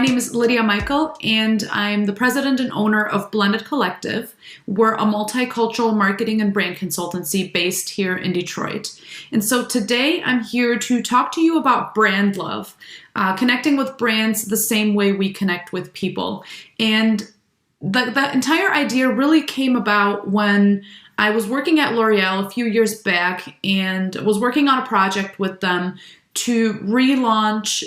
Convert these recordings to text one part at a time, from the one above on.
name is Lydia Michael, and I'm the president and owner of Blended Collective. We're a multicultural marketing and brand consultancy based here in Detroit. And so today I'm here to talk to you about brand love, connecting with brands the same way we connect with people. And the entire idea really came about when I was working at L'Oreal a few years back and was working on a project with them to relaunch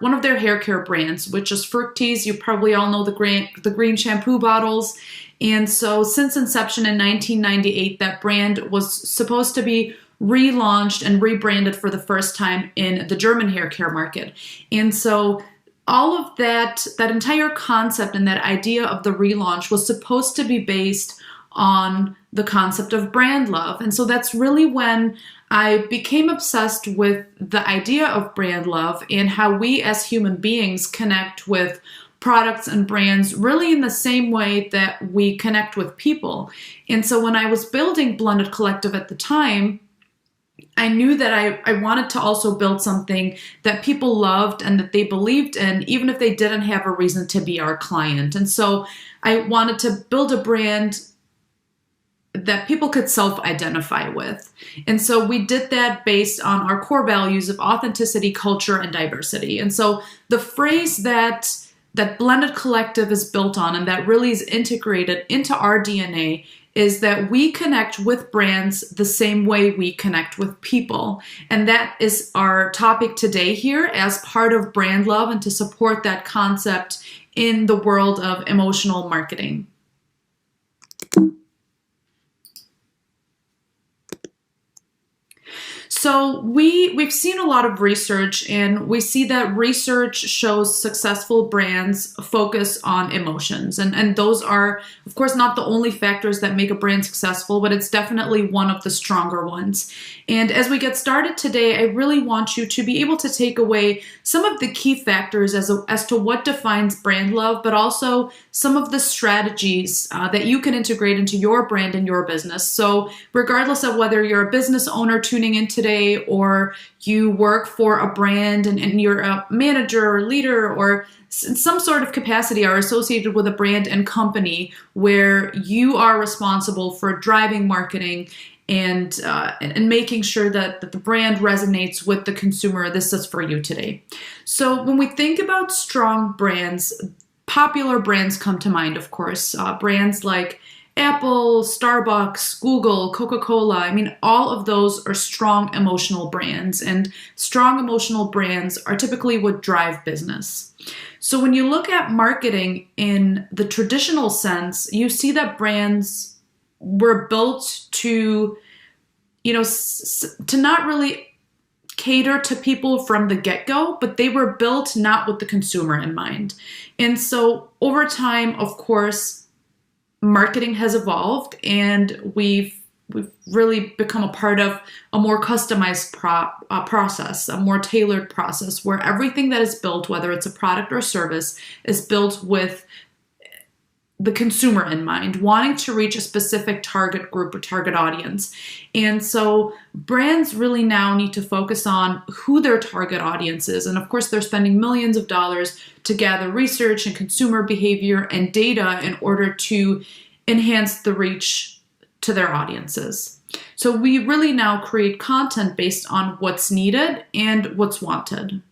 one of their hair care brands, which is Fructis. You probably all know the green shampoo bottles. And so since inception in 1998, that brand was supposed to be relaunched and rebranded for the first time in the German hair care market. And so all of that entire concept and that idea of the relaunch was supposed to be based on the concept of brand love. And so that's really when I became obsessed with the idea of brand love and how we as human beings connect with products and brands really in the same way that we connect with people. And so when I was building Blended Collective at the time, I knew that I wanted to also build something that people loved and that they believed in, even if they didn't have a reason to be our client. And so I wanted to build a brand that people could self-identify with. And so we did that based on our core values of authenticity, culture, and diversity. And so the phrase that Blended Collective is built on and that really is integrated into our DNA is that we connect with brands the same way we connect with people. And that is our topic today here as part of brand love and to support that concept in the world of emotional marketing. So we've seen a lot of research, and we see that research shows successful brands focus on emotions. And those are, of course, not the only factors that make a brand successful, but it's definitely one of the stronger ones. And as we get started today, I really want you to be able to take away some of the key factors as to what defines brand love, but also some of the strategies that you can integrate into your brand and your business. So regardless of whether you're a business owner tuning in today, or you work for a brand and you're a manager or leader or in some sort of capacity are associated with a brand and company where you are responsible for driving marketing and making sure that the brand resonates with the consumer, this is for you today. So when we think about strong brands, popular brands come to mind, of course. Brands like Apple, Starbucks, Google, Coca-Cola. I mean, all of those are strong emotional brands, and strong emotional brands are typically what drive business. So when you look at marketing in the traditional sense, you see that brands were built to, to not really cater to people from the get-go, but they were built not with the consumer in mind. And so over time, of course, marketing has evolved, and we've really become a part of a more customized process, a more tailored process where everything that is built, whether it's a product or service, is built with the consumer in mind, wanting to reach a specific target group or target audience. And so brands really now need to focus on who their target audience is. And of course, they're spending millions of dollars to gather research and consumer behavior and data in order to enhance the reach to their audiences. So we really now create content based on what's needed and what's wanted.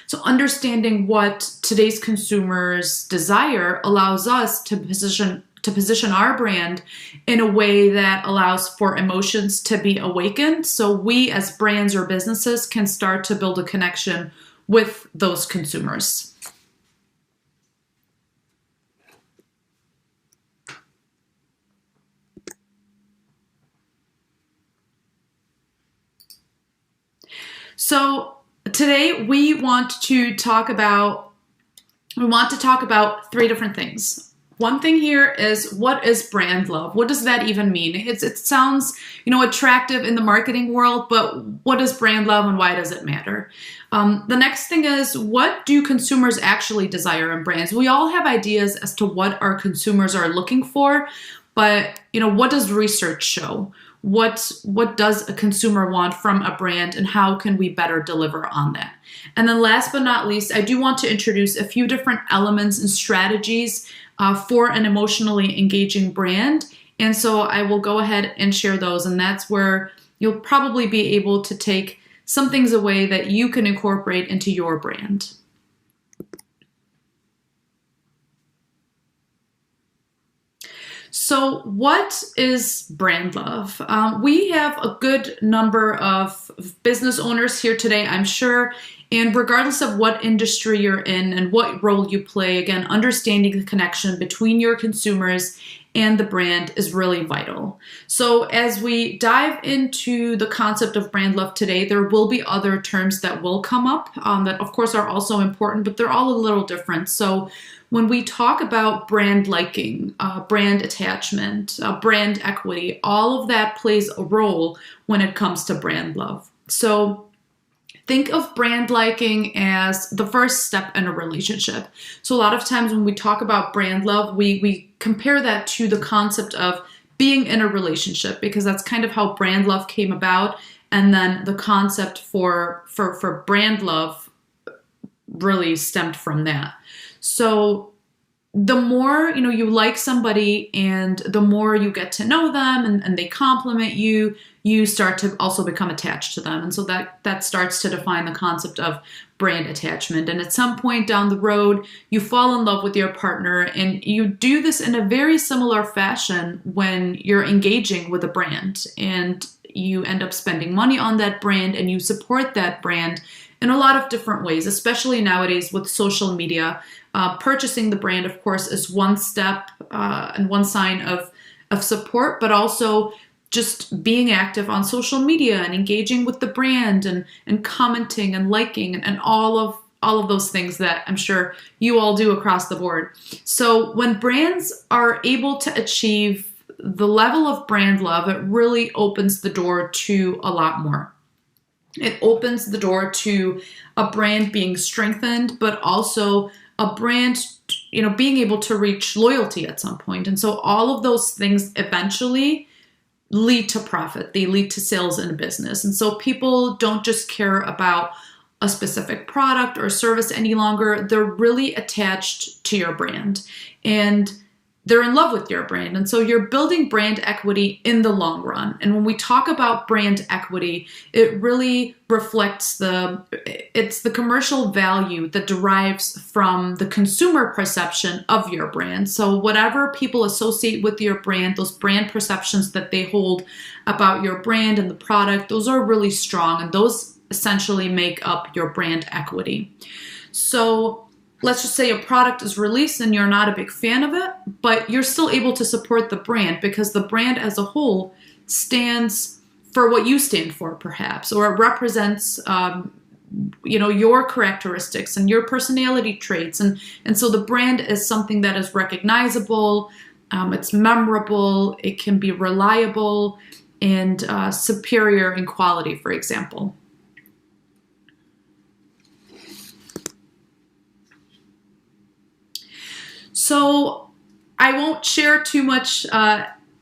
So understanding what today's consumers desire allows us to position our brand in a way that allows for emotions to be awakened. So we as brands or businesses can start to build a connection with those consumers. So today we want to talk about three different things. One thing here is, what is brand love? What does that even mean? It sounds, attractive in the marketing world, but what is brand love and why does it matter? The next thing is, what do consumers actually desire in brands? We all have ideas as to what our consumers are looking for, but what does research show? what does a consumer want from a brand, and how can we better deliver on that? And then last but not least, I do want to introduce a few different elements and strategies for an emotionally engaging brand. And so I will go ahead and share those, and that's where you'll probably be able to take some things away that you can incorporate into your brand. So what is brand love? We have a good number of business owners here today, I'm sure, and regardless of what industry you're in and what role you play, again, understanding the connection between your consumers and the brand is really vital. So as we dive into the concept of brand love today, there will be other terms that will come up that of course are also important, but they're all a little different. So when we talk about brand liking, brand attachment, brand equity, all of that plays a role when it comes to brand love. So think of brand liking as the first step in a relationship. So a lot of times when we talk about brand love, we compare that to the concept of being in a relationship, because that's kind of how brand love came about. And then the concept for brand love really stemmed from that. So the more you like somebody and the more you get to know them and they compliment you, you start to also become attached to them. And so that starts to define the concept of brand attachment. And at some point down the road, you fall in love with your partner, and you do this in a very similar fashion when you're engaging with a brand, and you end up spending money on that brand and you support that brand in a lot of different ways, especially nowadays with social media. Purchasing the brand, of course, is one step and one sign of support, but also just being active on social media and engaging with the brand and commenting and liking and all of those things that I'm sure you all do across the board. So when brands are able to achieve the level of brand love, it really opens the door to a lot more. It opens the door to a brand being strengthened, but also a brand, being able to reach loyalty at some point. And so all of those things eventually lead to profit. They lead to sales in a business. And so people don't just care about a specific product or service any longer. They're really attached to your brand, and they're in love with your brand. And so you're building brand equity in the long run. And when we talk about brand equity, it really reflects it's the commercial value that derives from the consumer perception of your brand. So whatever people associate with your brand, those brand perceptions that they hold about your brand and the product, those are really strong, and those essentially make up your brand equity. So let's just say a product is released and you're not a big fan of it, but you're still able to support the brand because the brand as a whole stands for what you stand for, perhaps, or it represents your characteristics and your personality traits. And so the brand is something that is recognizable, it's memorable, it can be reliable, and superior in quality, for example. So I won't share too much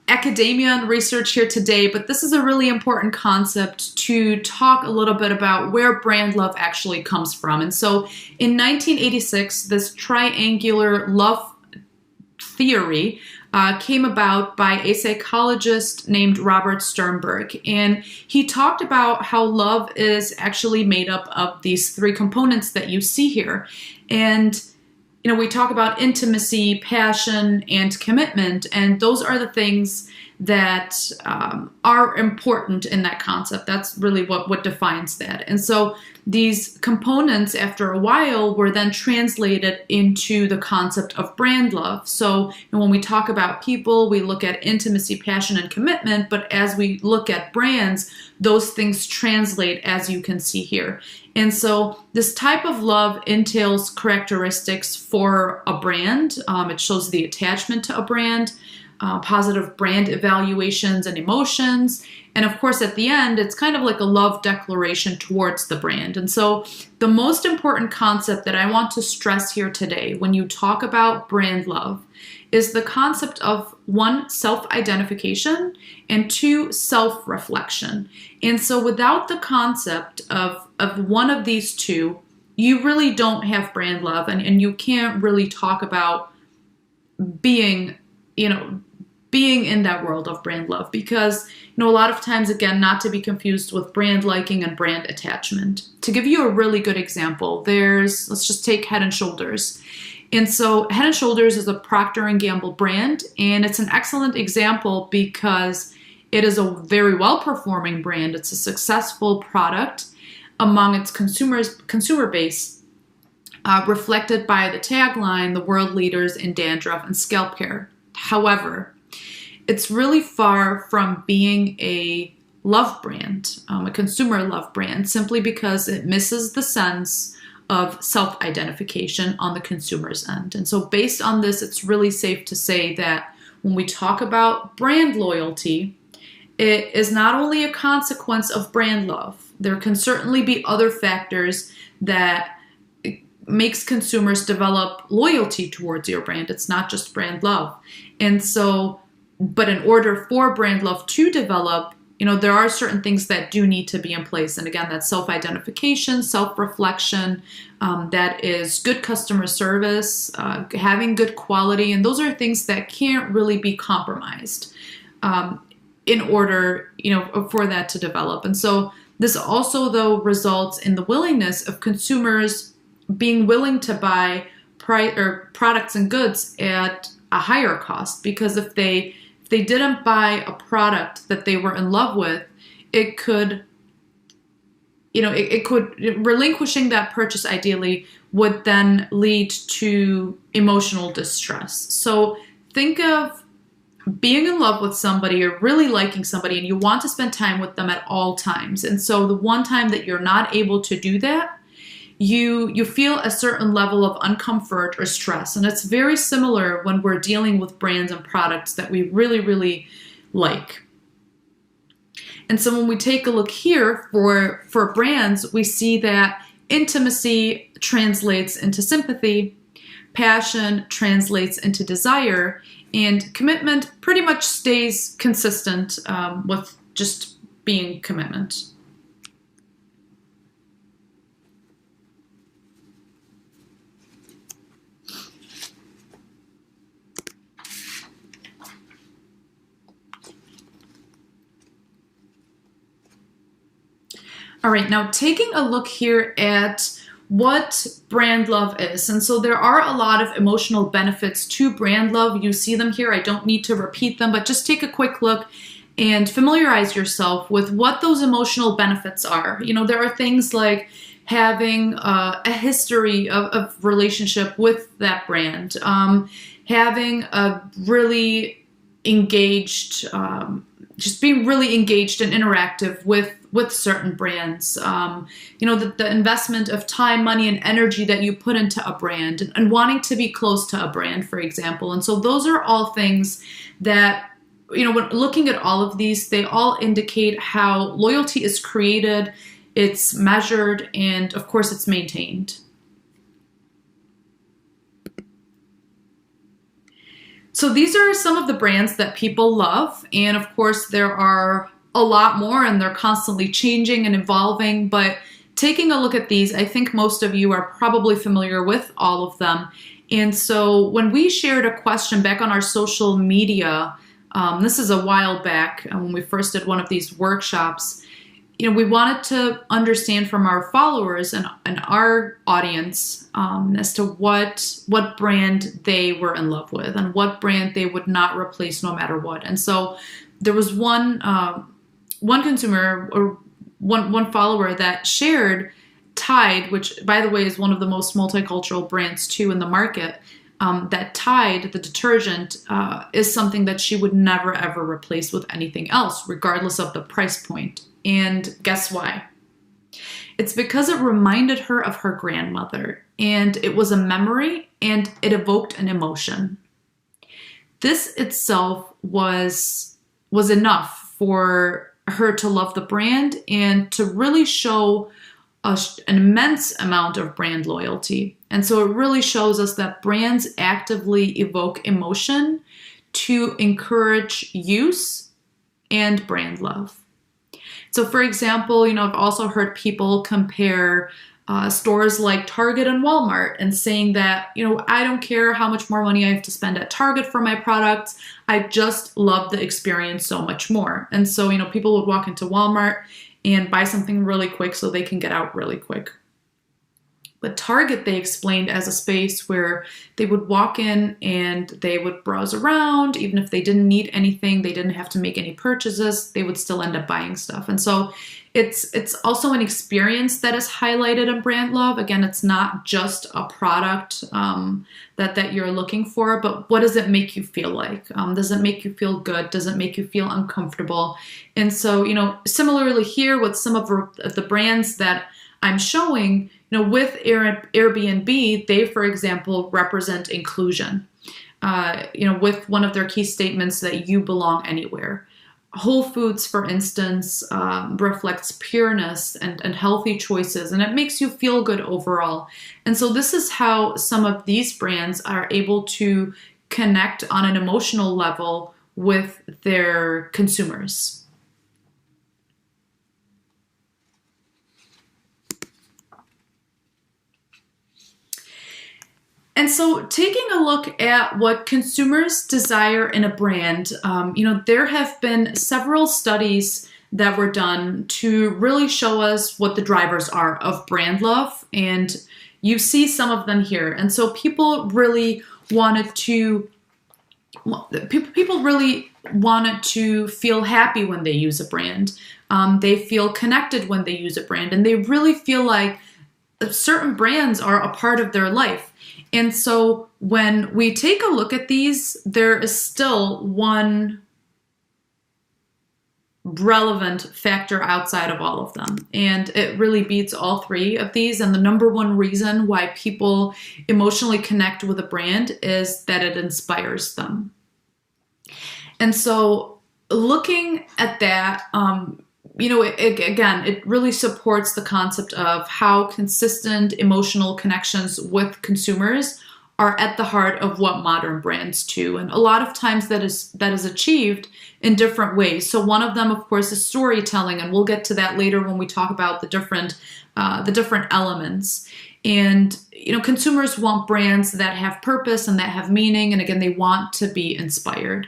academia and research here today, but this is a really important concept to talk a little bit about where brand love actually comes from. And so in 1986, this triangular love theory came about by a psychologist named Robert Sternberg. And he talked about how love is actually made up of these three components that you see here. And we talk about intimacy, passion, and commitment, and those are the things that are important in that concept. That's really what defines that. And so these components, after a while, were then translated into the concept of brand love. So when we talk about people, we look at intimacy, passion, and commitment, but as we look at brands, those things translate, as you can see here. And so this type of love entails characteristics for a brand. It shows the attachment to a brand. positive brand evaluations and emotions. And of course, at the end, it's kind of like a love declaration towards the brand. And so the most important concept that I want to stress here today when you talk about brand love is the concept of 1, self-identification, and 2, self-reflection. And so without the concept of one of these two, you really don't have brand love, and you can't really talk about being in that world of brand love, because a lot of times, again, not to be confused with brand liking and brand attachment. To give you a really good example, let's just take Head and Shoulders. And so Head and Shoulders is a Procter & Gamble brand, and it's an excellent example because it is a very well-performing brand. It's a successful product among its consumer base, reflected by the tagline, "The world leaders in dandruff and scalp care." However, it's really far from being a love brand, a consumer love brand, simply because it misses the sense of self-identification on the consumer's end. And so based on this, it's really safe to say that when we talk about brand loyalty, it is not only a consequence of brand love. There can certainly be other factors that makes consumers develop loyalty towards your brand. It's not just brand love. And so, but in order for brand love to develop, there are certain things that do need to be in place. And again, that's self-identification, self-reflection, that is good customer service, having good quality. And those are things that can't really be compromised in order, for that to develop. And so this also, though, results in the willingness of consumers being willing to buy products and goods at a higher cost, because if they didn't buy a product that they were in love with, it could relinquishing that purchase ideally would then lead to emotional distress. So think of being in love with somebody or really liking somebody, and you want to spend time with them at all times. And so the one time that you're not able to do that, you feel a certain level of uncomfort or stress. And it's very similar when we're dealing with brands and products that we really, really like. And so when we take a look here for brands, we see that intimacy translates into sympathy, passion translates into desire, and commitment pretty much stays consistent with just being commitment. All right, now taking a look here at what brand love is. And so there are a lot of emotional benefits to brand love. You see them here. I don't need to repeat them, but just take a quick look and familiarize yourself with what those emotional benefits are. There are things like having a history of relationship with that brand, having a really engaged, just being really engaged and interactive with certain brands, the investment of time, money, and energy that you put into a brand, and wanting to be close to a brand, for example. And so those are all things that, when looking at all of these, they all indicate how loyalty is created, it's measured, and of course it's maintained. So these are some of the brands that people love. And of course, there are a lot more, and they're constantly changing and evolving. But taking a look at these, I think most of you are probably familiar with all of them. And so when we shared a question back on our social media, this is a while back when we first did one of these workshops, we wanted to understand from our followers and our audience as to what brand they were in love with and what brand they would not replace no matter what. And so there was one consumer or one follower that shared Tide, which, by the way, is one of the most multicultural brands too in the market. That Tide, the detergent, is something that she would never ever replace with anything else, regardless of the price point. And guess why? It's because it reminded her of her grandmother, and it was a memory, and it evoked an emotion. This itself was enough for her to love the brand and to really show an immense amount of brand loyalty. And so it really shows us that brands actively evoke emotion to encourage use and brand love. So for example, I've also heard people compare stores like Target and Walmart and saying that, I don't care how much more money I have to spend at Target for my products. I just love the experience so much more. And so, people would walk into Walmart and buy something really quick so they can get out really quick. But Target, they explained as a space where they would walk in and they would browse around. Even if they didn't need anything, they didn't have to make any purchases, they would still end up buying stuff. And so it's also an experience that is highlighted in brand love. Again, it's not just a product that you're looking for, but what does it make you feel like? Does it make you feel good? Does it make you feel uncomfortable? And so, similarly here with some of the brands that I'm showing, with Airbnb, they, for example, represent inclusion. With one of their key statements that you belong anywhere. Whole Foods, for instance, reflects pureness and healthy choices, and it makes you feel good overall. And so this is how some of these brands are able to connect on an emotional level with their consumers. And so taking a look at what consumers desire in a brand, there have been several studies that were done to really show us what the drivers are of brand love. And you see some of them here. And so people really wanted to feel happy when they use a brand. They feel connected when they use a brand, and they really feel like certain brands are a part of their life. And so when we take a look at these, there is still one relevant factor outside of all of them. And it really beats all three of these. And the number one reason why people emotionally connect with a brand is that it inspires them. And so looking at that, it really supports the concept of how consistent emotional connections with consumers are at the heart of what modern brands do. And a lot of times that is achieved in different ways. So one of them, of course, is storytelling, and we'll get to that later when we talk about the different elements. And consumers want brands that have purpose and that have meaning, and again, they want to be inspired.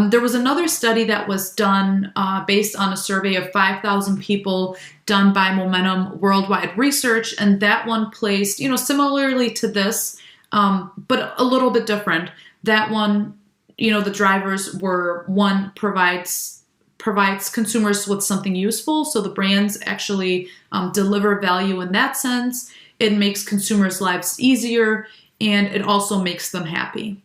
There was another study that was done based on a survey of 5,000 people done by Momentum Worldwide Research, and that one placed, similarly to this, but a little bit different. That one, the drivers were, one, provides consumers with something useful, so the brands actually deliver value in that sense. It makes consumers' lives easier, and it also makes them happy.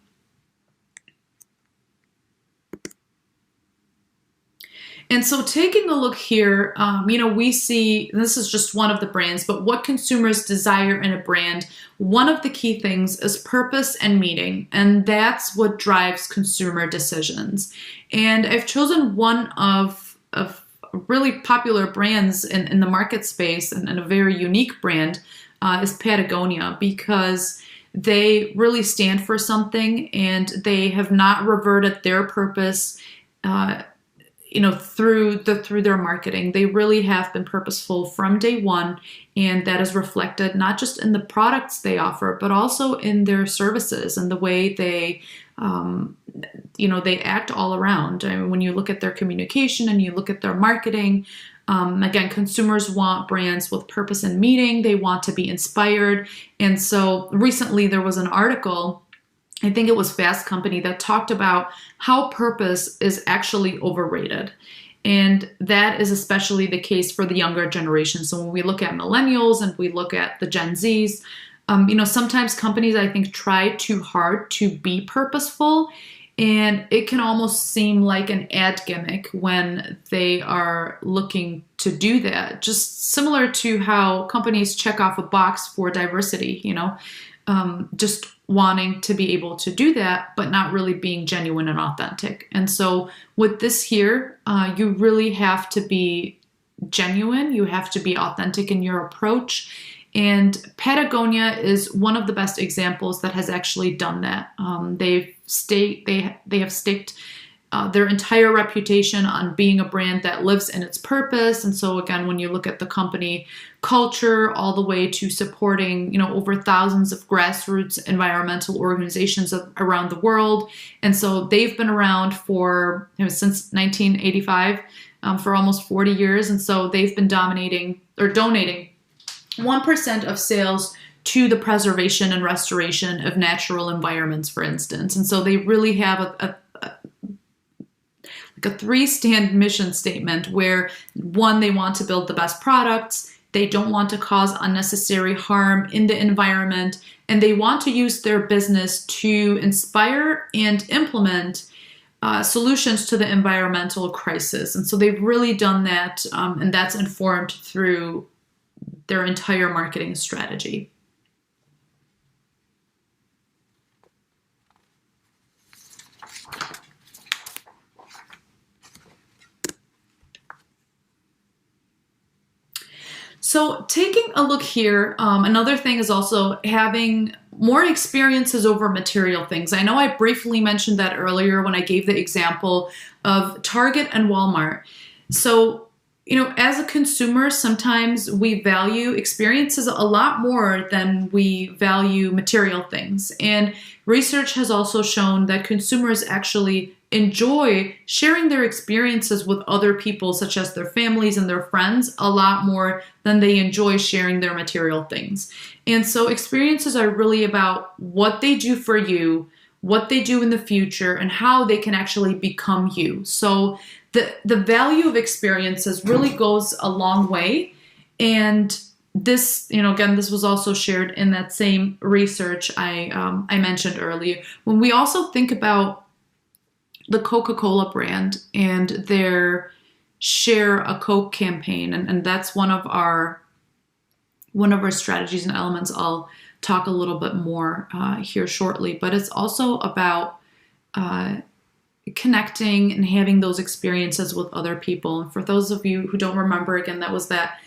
And so taking a look here, we see, this is just one of the brands, but what consumers desire in a brand, one of the key things is purpose and meaning, and that's what drives consumer decisions. And I've chosen one of really popular brands in the market space, and a very unique brand is Patagonia, because they really stand for something, and they have not reverted their purpose through their marketing. They really have been purposeful from day one, and that is reflected not just in the products they offer, but also in their services and the way they act all around. I mean, when you look at their communication and you look at their marketing, again, consumers want brands with purpose and meaning. They want to be inspired. And so recently there was an article, I think it was Fast Company, that talked about how purpose is actually overrated. And that is especially the case for the younger generation. So when we look at millennials and we look at the Gen Zs, sometimes companies, I think, try too hard to be purposeful, and it can almost seem like an ad gimmick when they are looking to do that. Just similar to how companies check off a box for diversity, just wanting to be able to do that, but not really being genuine and authentic. And so with this here, you really have to be genuine. You have to be authentic in your approach. And Patagonia is one of the best examples that has actually done that. They have staked their entire reputation on being a brand that lives in its purpose. And so again, when you look at the company culture all the way to supporting, over thousands of grassroots environmental organizations around the world. And so they've been around for, since 1985, for almost 40 years. And so they've been donating 1% of sales to the preservation and restoration of natural environments, for instance. And so they really have a 3-stand mission statement where, one, they want to build the best products, they don't want to cause unnecessary harm in the environment, and they want to use their business to inspire and implement solutions to the environmental crisis. And so they've really done that, and that's informed through their entire marketing strategy. So taking a look here, another thing is also having more experiences over material things. I know I briefly mentioned that earlier when I gave the example of Target and Walmart. So, as a consumer, sometimes we value experiences a lot more than we value material things. And research has also shown that consumers actually enjoy sharing their experiences with other people, such as their families and their friends, a lot more than they enjoy sharing their material things. And so experiences are really about what they do for you, what they do in the future, and how they can actually become you. So the value of experiences really goes a long way. And this, again, this was also shared in that same research I mentioned earlier. When we also think about the Coca-Cola brand and their Share a Coke campaign, and that's one of our strategies and elements. I'll talk a little bit more here shortly, but it's also about connecting and having those experiences with other people. And for those of you who don't remember, again, that was that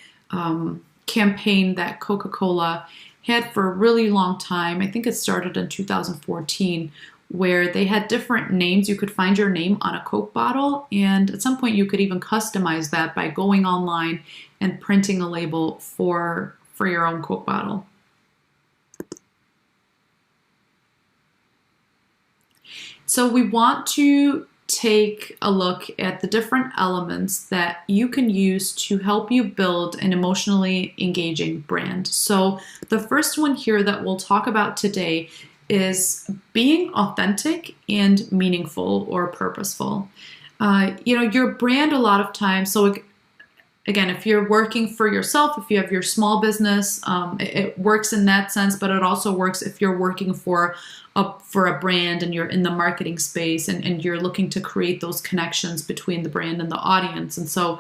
campaign that Coca-Cola had for a really long time. I think it started in 2014, where they had different names. You could find your name on a Coke bottle, and at some point you could even customize that by going online and printing a label for your own Coke bottle. So we want to take a look at the different elements that you can use to help you build an emotionally engaging brand. So the first one here that we'll talk about today is being authentic and meaningful or purposeful. Your brand a lot of times, so again, if you're working for yourself, if you have your small business, it works in that sense, but it also works if you're working for a brand and you're in the marketing space and you're looking to create those connections between the brand and the audience. And so,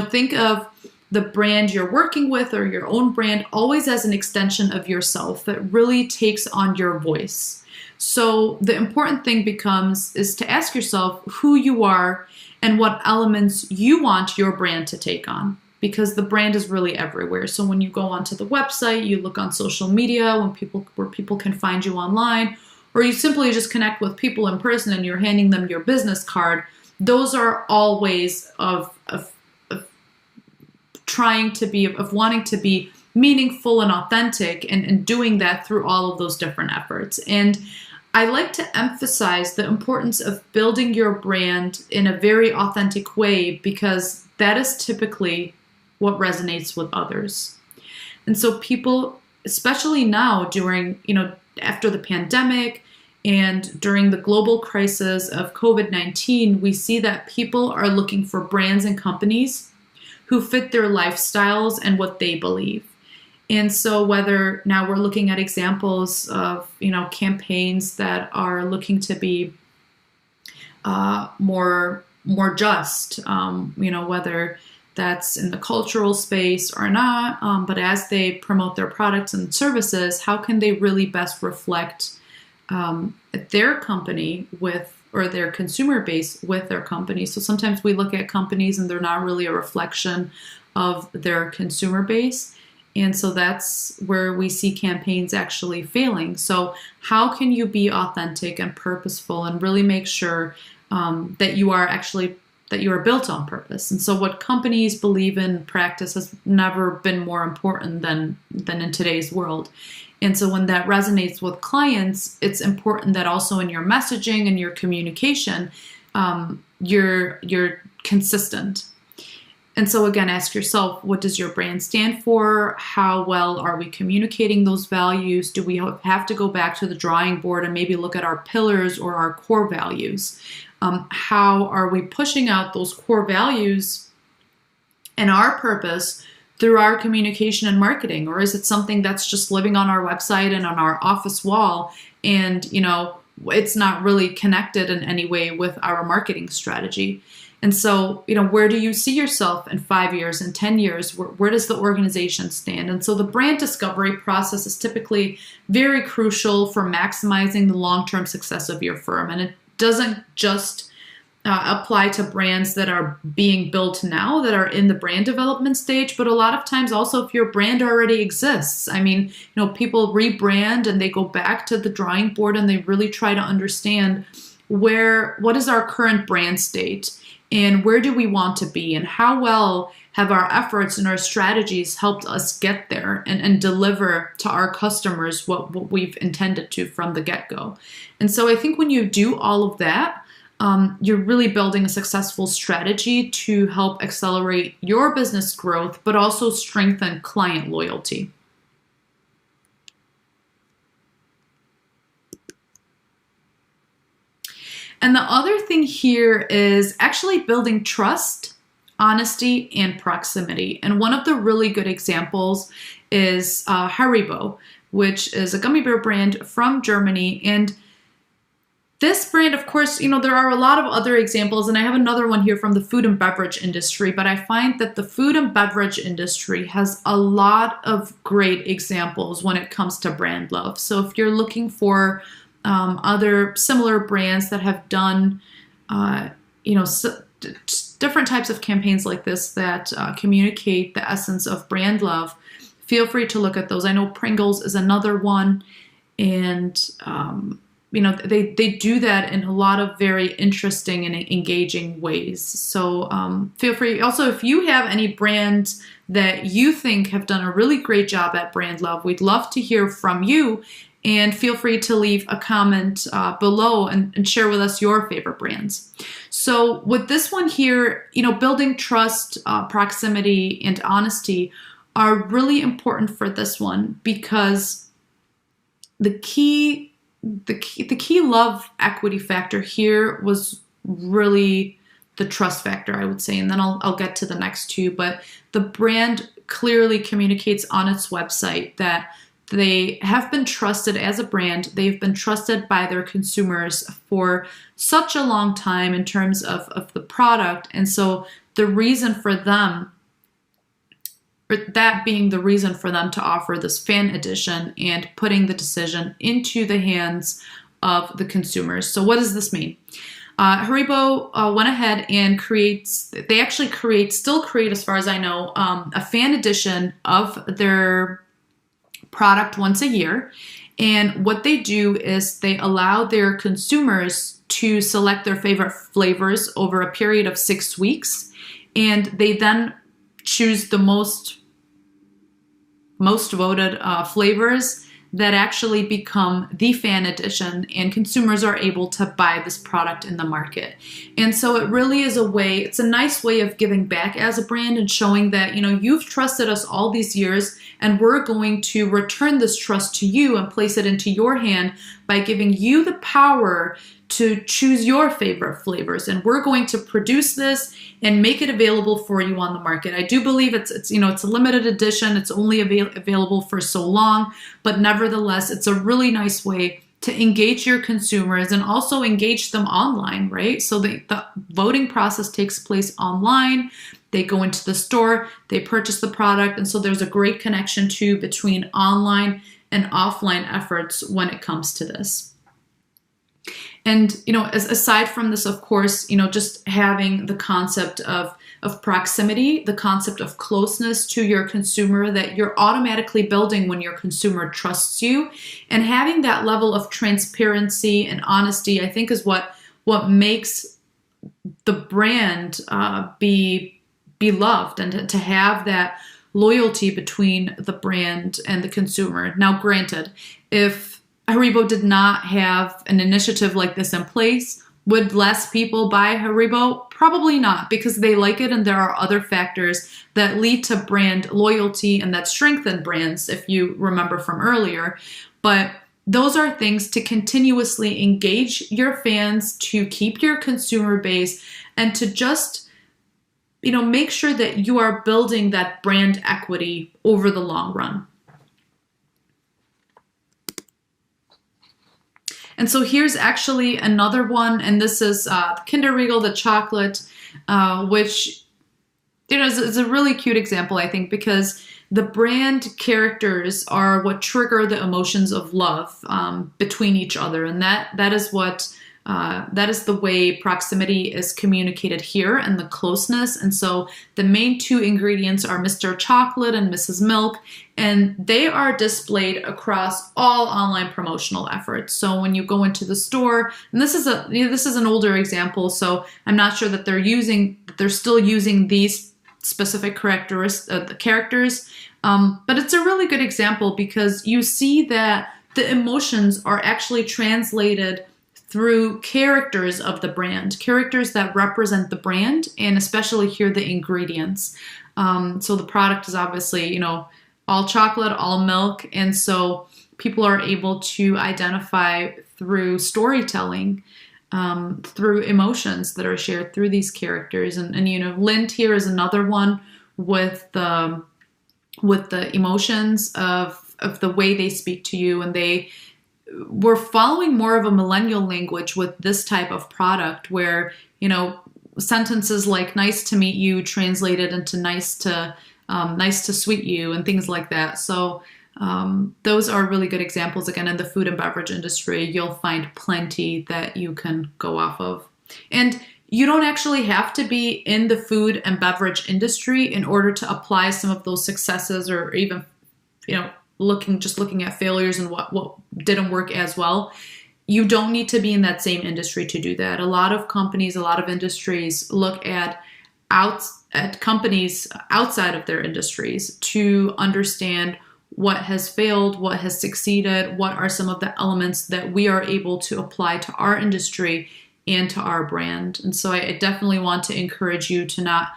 think of the brand you're working with or your own brand always as an extension of yourself that really takes on your voice. So the important thing is to ask yourself who you are and what elements you want your brand to take on, because the brand is really everywhere. So when you go onto the website, you look on social media where people can find you online, or you simply just connect with people in person and you're handing them your business card. Those are all ways of wanting to be meaningful and authentic and doing that through all of those different efforts. And I like to emphasize the importance of building your brand in a very authentic way, because that is typically what resonates with others. And so people, especially now during, after the pandemic and during the global crisis of COVID-19, we see that people are looking for brands and companies who fit their lifestyles and what they believe. And so whether now we're looking at examples of, campaigns that are looking to be more just, whether that's in the cultural space or not, but as they promote their products and services, how can they really best reflect their company with, or their consumer base with their company. So sometimes we look at companies and they're not really a reflection of their consumer base. And so that's where we see campaigns actually failing. So how can you be authentic and purposeful and really make sure that you are built on purpose? And so what companies believe in practice has never been more important than in today's world. And so when that resonates with clients, it's important that also in your messaging and your communication, you're consistent. And so again, ask yourself, what does your brand stand for? How well are we communicating those values? Do we have to go back to the drawing board and maybe look at our pillars or our core values? How are we pushing out those core values and our purpose through our communication and marketing? Or is it something that's just living on our website and on our office wall and, it's not really connected in any way with our marketing strategy? And so, where do you see yourself in 5 years, in 10 years? Where does the organization stand? And so the brand discovery process is typically very crucial for maximizing the long-term success of your firm. And it doesn't just apply to brands that are being built now, that are in the brand development stage, but a lot of times also if your brand already exists. I mean, people rebrand and they go back to the drawing board and they really try to understand what is our current brand state and where do we want to be and how well have our efforts and our strategies helped us get there and deliver to our customers what we've intended to from the get-go. And so I think when you do all of that, you're really building a successful strategy to help accelerate your business growth, but also strengthen client loyalty. And the other thing here is actually building trust, honesty, and proximity. And one of the really good examples is Haribo, which is a gummy bear brand from Germany. And this brand, of course, there are a lot of other examples, and I have another one here from the food and beverage industry, but I find that the food and beverage industry has a lot of great examples when it comes to brand love. So if you're looking for other similar brands that have done, different types of campaigns like this that communicate the essence of brand love, feel free to look at those. I know Pringles is another one, and they do that in a lot of very interesting and engaging ways. So feel free. Also, if you have any brands that you think have done a really great job at brand love, we'd love to hear from you. And feel free to leave a comment below and share with us your favorite brands. So with this one here, building trust, proximity, and honesty are really important for this one because the key love equity factor here was really the trust factor, I would say, and then I'll get to the next two. But the brand clearly communicates on its website that they have been trusted as a brand. They've been trusted by their consumers for such a long time in terms of the product. And so the reason for them, that being the reason for them to offer this fan edition and putting the decision into the hands of the consumers. So what does this mean? Haribo went ahead and still create, as far as I know, a fan edition of their product once a year. And what they do is they allow their consumers to select their favorite flavors over a period of 6 weeks. And they then choose the most voted flavors that actually become the fan edition, and consumers are able to buy this product in the market. And so it really is it's a nice way of giving back as a brand and showing that, you've trusted us all these years, and we're going to return this trust to you and place it into your hand by giving you the power to choose your favorite flavors. And we're going to produce this and make it available for you on the market. I do believe it's a limited edition. It's only available for so long, but nevertheless, it's a really nice way to engage your consumers and also engage them online, right? So the voting process takes place online. They go into the store, they purchase the product, and so there's a great connection too between online and offline efforts when it comes to this. And, aside from this, of course, just having the concept of proximity, the concept of closeness to your consumer that you're automatically building when your consumer trusts you, and having that level of transparency and honesty, I think is what makes the brand be loved, and to have that loyalty between the brand and the consumer. Now, granted, if Haribo did not have an initiative like this in place, would less people buy Haribo? Probably not, because they like it and there are other factors that lead to brand loyalty and that strengthen brands, if you remember from earlier. But those are things to continuously engage your fans, to keep your consumer base, and to just, make sure that you are building that brand equity over the long run. And so here's actually another one, and this is Kinder Regal, the chocolate, which is a really cute example, I think, because the brand characters are what trigger the emotions of love between each other, and that is what that is the way proximity is communicated here, and the closeness. And so the main two ingredients are Mr. Chocolate and Mrs. Milk, and they are displayed across all online promotional efforts. So when you go into the store, and this is an older example, so I'm not sure that they're still using these specific characters, but it's a really good example because you see that the emotions are actually translated through characters of the brand, characters that represent the brand, and especially here the ingredients. So the product is obviously, all chocolate, all milk, and so people are able to identify through storytelling, through emotions that are shared through these characters. And Lind here is another one with the emotions of the way they speak to you, and we're following more of a millennial language with this type of product where, sentences like nice to meet you translated into nice to sweet you and things like that. So those are really good examples. Again, in the food and beverage industry, you'll find plenty that you can go off of. And you don't actually have to be in the food and beverage industry in order to apply some of those successes, or even, looking at failures and what didn't work as well. You don't need to be in that same industry to do that. A lot of companies, a lot of industries look at companies outside of their industries to understand what has failed, what has succeeded, what are some of the elements that we are able to apply to our industry and to our brand. And so I definitely want to encourage you to not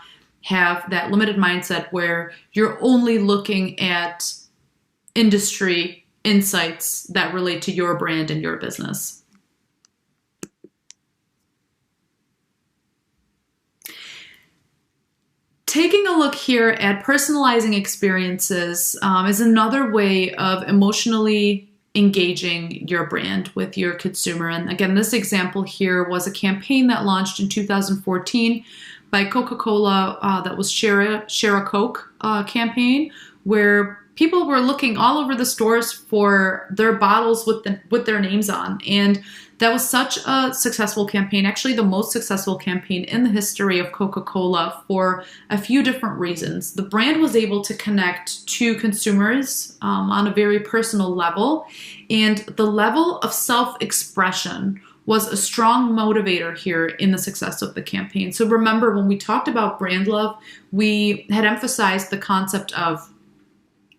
have that limited mindset where you're only looking at industry insights that relate to your brand and your business. Taking a look here at personalizing experiences is another way of emotionally engaging your brand with your consumer. And again, this example here was a campaign that launched in 2014 by Coca-Cola that was Share a Coke campaign, where people were looking all over the stores for their bottles with their names on. And that was such a successful campaign, actually the most successful campaign in the history of Coca-Cola, for a few different reasons. The brand was able to connect to consumers on a very personal level, and the level of self-expression was a strong motivator here in the success of the campaign. So remember, when we talked about brand love, we had emphasized the concept of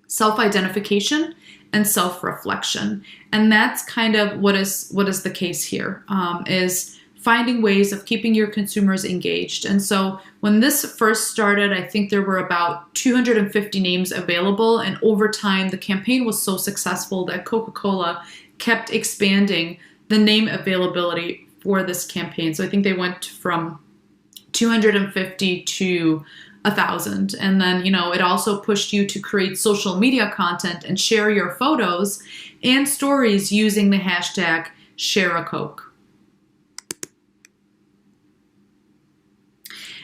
self-identification and self-reflection. And that's kind of what is the case here, is finding ways of keeping your consumers engaged. And so when this first started, I think there were about 250 names available. And over time, the campaign was so successful that Coca-Cola kept expanding the name availability for this campaign. So I think they went from 250 to 1,000. And then, it also pushed you to create social media content and share your photos and stories using the hashtag ShareACoke.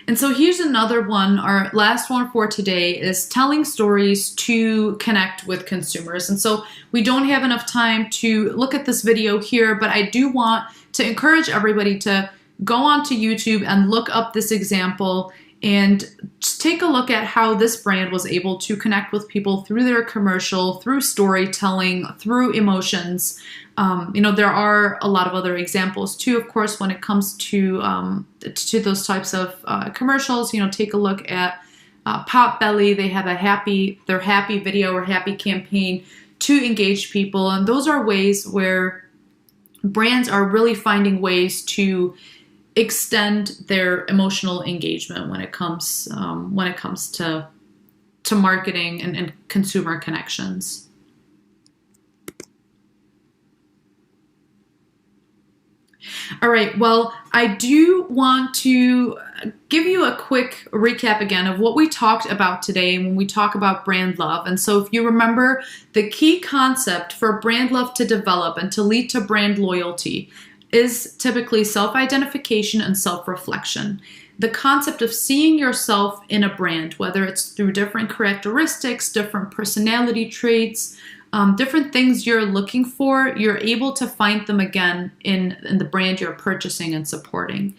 And so here's another one. Our last one for today is telling stories to connect with consumers. And so we don't have enough time to look at this video here, but I do want to encourage everybody to go onto YouTube and look up this example and just take a look at how this brand was able to connect with people through their commercial, through storytelling, through emotions. There are a lot of other examples too, of course, when it comes to those types of commercials. Take a look at Potbelly. They have their happy video or happy campaign to engage people, and those are ways where brands are really finding ways to extend their emotional engagement when it comes to marketing and consumer connections. All right, well, I do want to give you a quick recap again of what we talked about today when we talk about brand love. And so if you remember, the key concept for brand love to develop and to lead to brand loyalty is typically self-identification and self-reflection. The concept of seeing yourself in a brand, whether it's through different characteristics, different personality traits, different things you're looking for, you're able to find them again in the brand you're purchasing and supporting.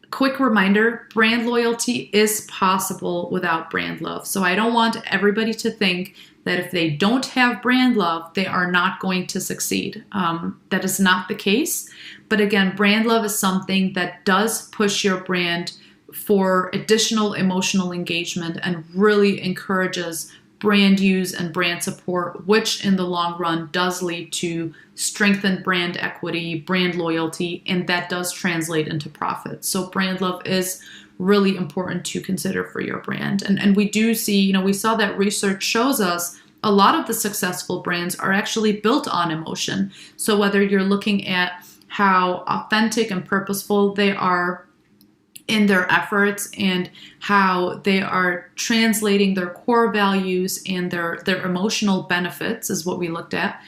Quick reminder, brand loyalty is possible without brand love. So I don't want everybody to think that if they don't have brand love, they are not going to succeed. That is not the case. But again, brand love is something that does push your brand for additional emotional engagement and really encourages brand use and brand support, which in the long run does lead to strengthened brand equity, brand loyalty, and that does translate into profit. So brand love is really important to consider for your brand. And we do see, we saw that research shows us a lot of the successful brands are actually built on emotion. So whether you're looking at how authentic and purposeful they are in their efforts and how they are translating their core values and their emotional benefits is what we looked at,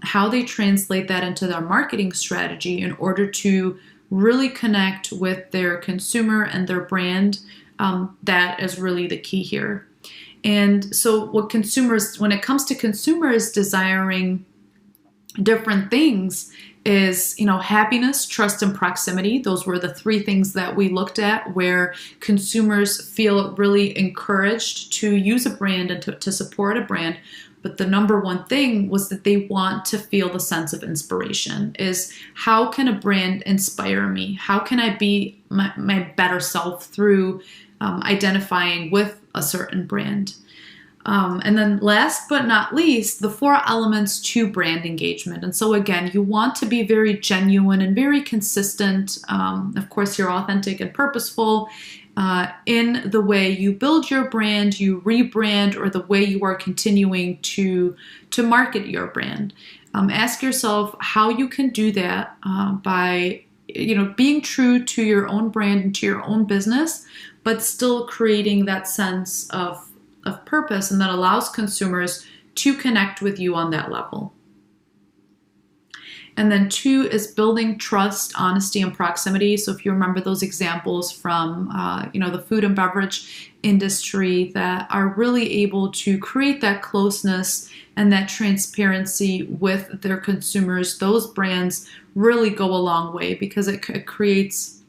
how they translate that into their marketing strategy in order to really connect with their consumer and their brand. That is really the key here. And so when it comes to consumers desiring different things, is, happiness, trust, and proximity. Those were the three things that we looked at where consumers feel really encouraged to use a brand and to support a brand. But the number one thing was that they want to feel the sense of inspiration, is how can a brand inspire me? How can I be my better self through identifying with a certain brand? And then last but not least, the 4 elements to brand engagement. And so again, you want to be very genuine and very consistent. Of course, you're authentic and purposeful in the way you build your brand, you rebrand, or the way you are continuing to market your brand. Ask yourself how you can do that by being true to your own brand and to your own business, but still creating that sense of purpose, and that allows consumers to connect with you on that level. And then 2 is building trust, honesty, and proximity. So if you remember those examples from the food and beverage industry that are really able to create that closeness and that transparency with their consumers, those brands really go a long way because it creates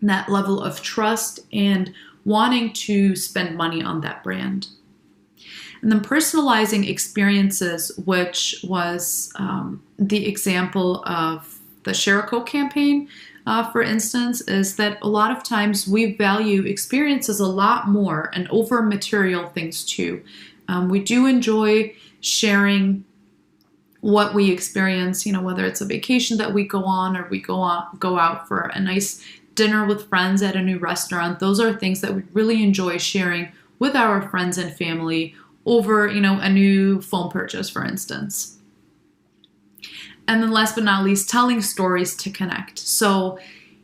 that level of trust and wanting to spend money on that brand. And then personalizing experiences, which was the example of the Share a Coke campaign, for instance, is that a lot of times we value experiences a lot more and over material things too. We do enjoy sharing what we experience, whether it's a vacation that we go on or we go out for a nice dinner with friends at a new restaurant. Those are things that we really enjoy sharing with our friends and family over, a new phone purchase, for instance. And then last but not least, telling stories to connect. So,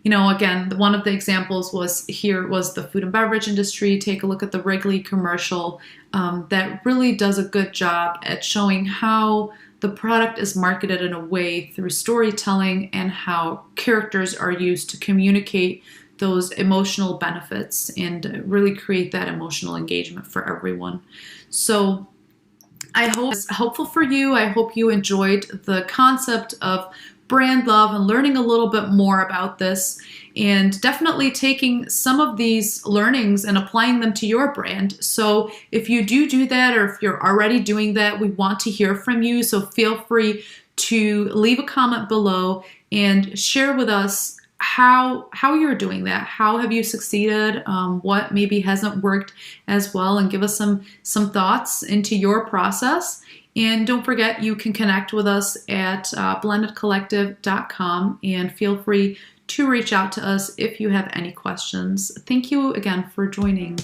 again, one of the examples was the food and beverage industry. Take a look at the Wrigley commercial that really does a good job at showing how the product is marketed in a way through storytelling and how characters are used to communicate those emotional benefits and really create that emotional engagement for everyone. So I hope it's helpful for you. I hope you enjoyed the concept of brand love and learning a little bit more about this, and definitely taking some of these learnings and applying them to your brand. So if you do that, or if you're already doing that, we want to hear from you. So feel free to leave a comment below and share with us how you're doing that. How have you succeeded? What maybe hasn't worked as well, and give us some thoughts into your process. And don't forget, you can connect with us at blendedcollective.com, and feel free to reach out to us if you have any questions. Thank you again for joining.